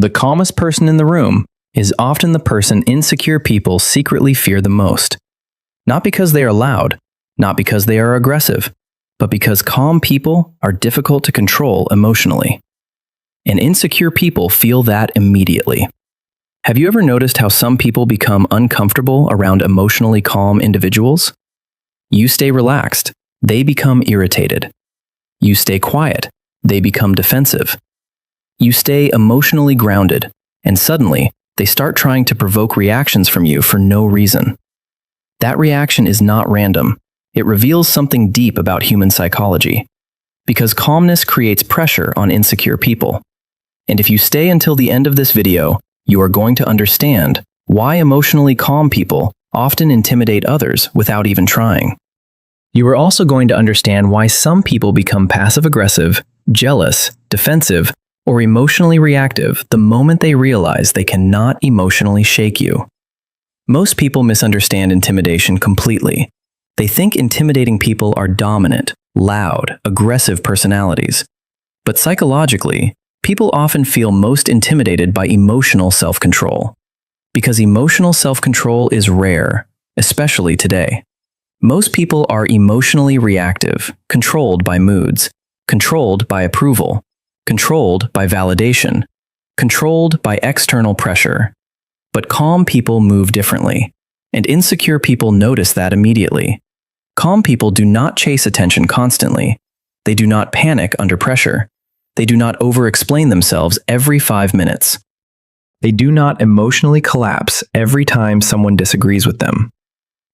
The calmest person in the room is often the person insecure people secretly fear the most. Not because they are loud, not because they are aggressive, but because calm people are difficult to control emotionally. And insecure people feel that immediately. Have you ever noticed how some people become uncomfortable around emotionally calm individuals? You stay relaxed, they become irritated. You stay quiet, they become defensive. You stay emotionally grounded, and suddenly, they start trying to provoke reactions from you for no reason. That reaction is not random. It reveals something deep about human psychology. Because calmness creates pressure on insecure people. And if you stay until the end of this video, you are going to understand why emotionally calm people often intimidate others without even trying. You are also going to understand why some people become passive-aggressive, jealous, defensive, or emotionally reactive the moment they realize they cannot emotionally shake you. Most people misunderstand intimidation completely. They think intimidating people are dominant, loud, aggressive personalities. But psychologically, people often feel most intimidated by emotional self-control. Because emotional self-control is rare, especially today. Most people are emotionally reactive, controlled by moods, controlled by approval, controlled by validation, controlled by external pressure. But calm people move differently, and insecure people notice that immediately. Calm people do not chase attention constantly. They do not panic under pressure. They do not over-explain themselves every 5 minutes. They do not emotionally collapse every time someone disagrees with them.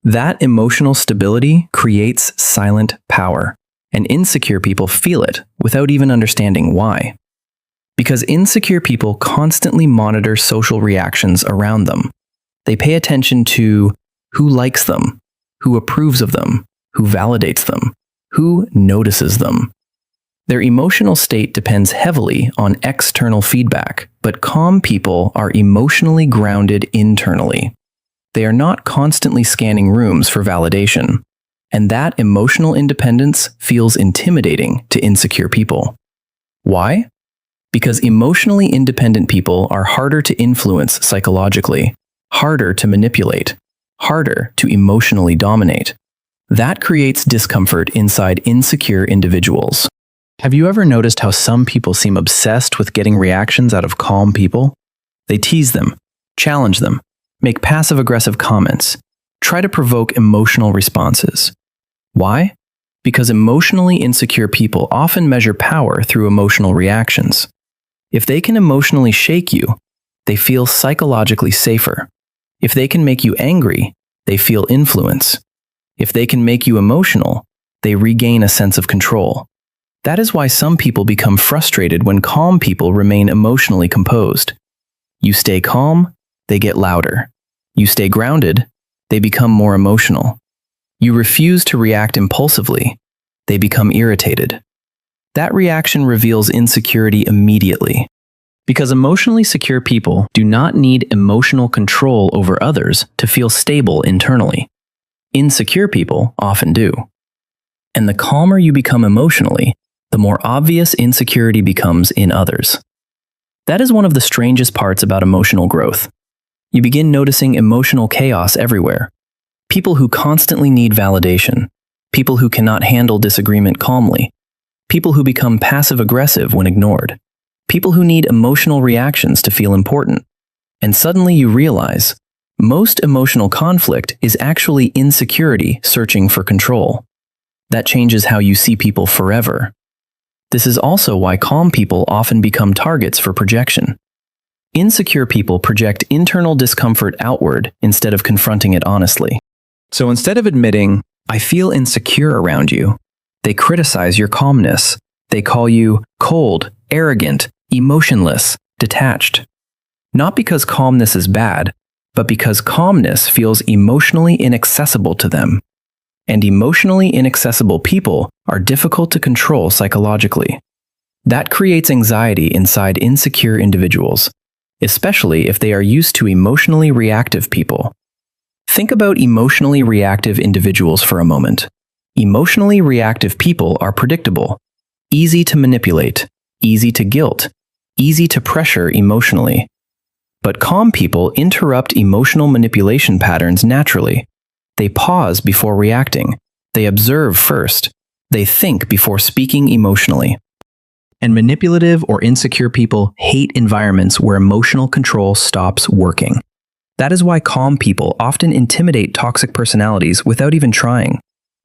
That emotional stability creates silent power, and insecure people feel it without even understanding why. Because insecure people constantly monitor social reactions around them. They pay attention to who likes them, who approves of them, who validates them, who notices them. Their emotional state depends heavily on external feedback, but calm people are emotionally grounded internally. They are not constantly scanning rooms for validation, and that emotional independence feels intimidating to insecure people. Why? Because emotionally independent people are harder to influence psychologically, harder to manipulate, harder to emotionally dominate. That creates discomfort inside insecure individuals. Have you ever noticed how some people seem obsessed with getting reactions out of calm people? They tease them, challenge them, make passive-aggressive comments, try to provoke emotional responses. Why? Because emotionally insecure people often measure power through emotional reactions. If they can emotionally shake you, they feel psychologically safer. If they can make you angry, they feel influence. If they can make you emotional, they regain a sense of control. That is why some people become frustrated when calm people remain emotionally composed. You stay calm, they get louder. You stay grounded, they become more emotional. You refuse to react impulsively, they become irritated. That reaction reveals insecurity immediately. Because emotionally secure people do not need emotional control over others to feel stable internally. Insecure people often do. And the calmer you become emotionally, the more obvious insecurity becomes in others. That is one of the strangest parts about emotional growth. You begin noticing emotional chaos everywhere. People who constantly need validation. People who cannot handle disagreement calmly. People who become passive-aggressive when ignored. People who need emotional reactions to feel important. And suddenly you realize, most emotional conflict is actually insecurity searching for control. That changes how you see people forever. This is also why calm people often become targets for projection. Insecure people project internal discomfort outward instead of confronting it honestly. So instead of admitting, "I feel insecure around you," they criticize your calmness. They call you cold, arrogant, emotionless, detached. Not because calmness is bad, but because calmness feels emotionally inaccessible to them. And emotionally inaccessible people are difficult to control psychologically. That creates anxiety inside insecure individuals, especially if they are used to emotionally reactive people. Think about emotionally reactive individuals for a moment. Emotionally reactive people are predictable, easy to manipulate, easy to guilt, easy to pressure emotionally. But calm people interrupt emotional manipulation patterns naturally. They pause before reacting. They observe first. They think before speaking emotionally. And manipulative or insecure people hate environments where emotional control stops working. That is why calm people often intimidate toxic personalities without even trying.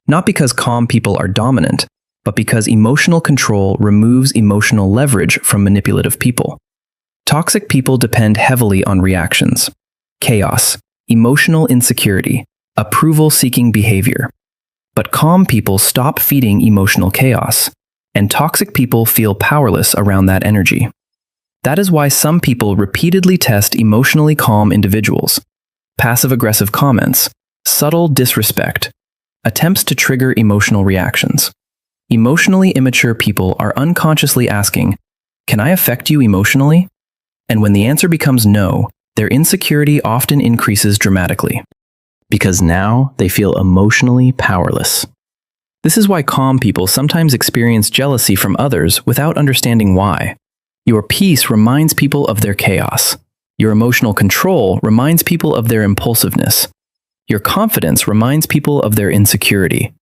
Not because calm people are dominant, but because emotional control removes emotional leverage from manipulative people. Toxic people depend heavily on reactions, chaos, emotional insecurity, approval-seeking behavior. But calm people stop feeding emotional chaos, and toxic people feel powerless around that energy. That is why some people repeatedly test emotionally calm individuals. Passive-aggressive comments, subtle disrespect, attempts to trigger emotional reactions. Emotionally immature people are unconsciously asking, "Can I affect you emotionally?" And when the answer becomes no, their insecurity often increases dramatically. Because now they feel emotionally powerless. This is why calm people sometimes experience jealousy from others without understanding why. Your peace reminds people of their chaos. Your emotional control reminds people of their impulsiveness. Your confidence reminds people of their insecurity.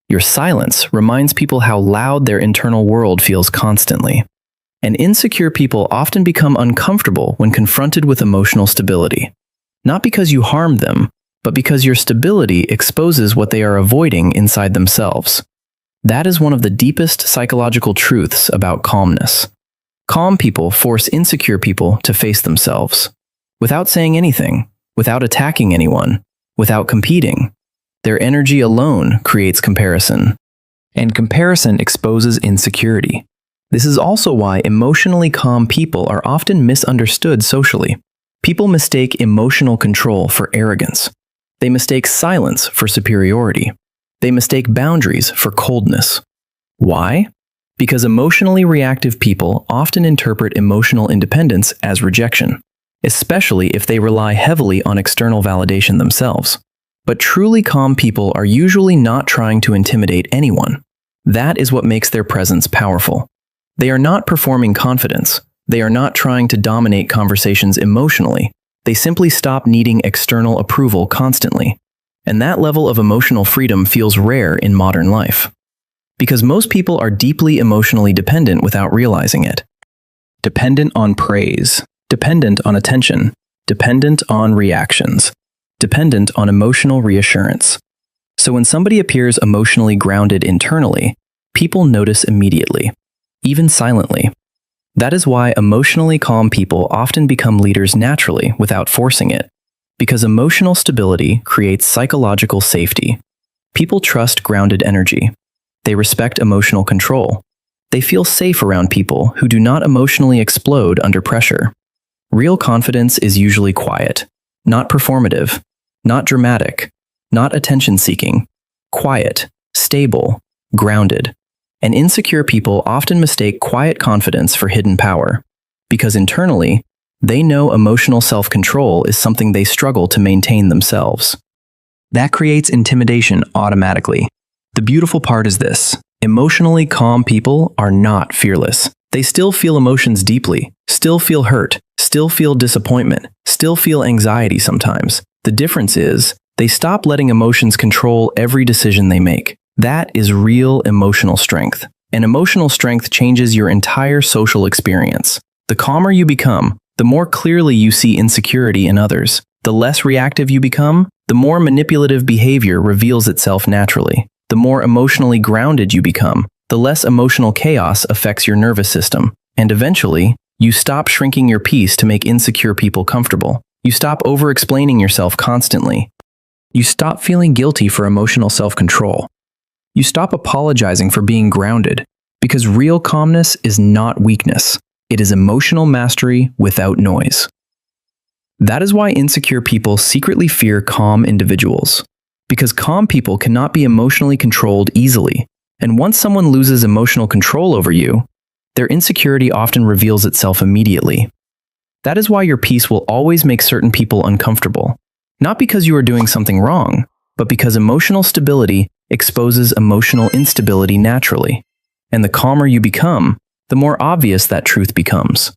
Your silence reminds people how loud their internal world feels constantly. And insecure people often become uncomfortable when confronted with emotional stability. Not because you harmed them, but because your stability exposes what they are avoiding inside themselves. That is one of the deepest psychological truths about calmness. Calm people force insecure people to face themselves. Without saying anything, without attacking anyone, without competing. Their energy alone creates comparison. And comparison exposes insecurity. This is also why emotionally calm people are often misunderstood socially. People mistake emotional control for arrogance. They mistake silence for superiority. They mistake boundaries for coldness. Why? Because emotionally reactive people often interpret emotional independence as rejection, especially if they rely heavily on external validation themselves. But truly calm people are usually not trying to intimidate anyone. That is what makes their presence powerful. They are not performing confidence. They are not trying to dominate conversations emotionally. They simply stop needing external approval constantly. And that level of emotional freedom feels rare in modern life. Because most people are deeply emotionally dependent without realizing it. Dependent on praise, dependent on attention, dependent on reactions, dependent on emotional reassurance. So when somebody appears emotionally grounded internally, people notice immediately, even silently. That is why emotionally calm people often become leaders naturally without forcing it. Because emotional stability creates psychological safety. People trust grounded energy. They respect emotional control. They feel safe around people who do not emotionally explode under pressure. Real confidence is usually quiet, not performative, not dramatic, not attention-seeking, quiet, stable, grounded. And insecure people often mistake quiet confidence for hidden power, because internally, they know emotional self-control is something they struggle to maintain themselves. That creates intimidation automatically. The beautiful part is this: emotionally calm people are not fearless. They still feel emotions deeply, still feel hurt, still feel disappointment, still feel anxiety sometimes. The difference is, they stop letting emotions control every decision they make. That is real emotional strength. And emotional strength changes your entire social experience. The calmer you become, the more clearly you see insecurity in others. The less reactive you become, the more manipulative behavior reveals itself naturally. The more emotionally grounded you become, the less emotional chaos affects your nervous system. And eventually, you stop shrinking your peace to make insecure people comfortable. You stop over-explaining yourself constantly. You stop feeling guilty for emotional self-control. You stop apologizing for being grounded, because real calmness is not weakness. It is emotional mastery without noise. That is why insecure people secretly fear calm individuals. Because calm people cannot be emotionally controlled easily. And once someone loses emotional control over you, their insecurity often reveals itself immediately. That is why your peace will always make certain people uncomfortable. Not because you are doing something wrong, but because emotional stability exposes emotional instability naturally. And the calmer you become, the more obvious that truth becomes.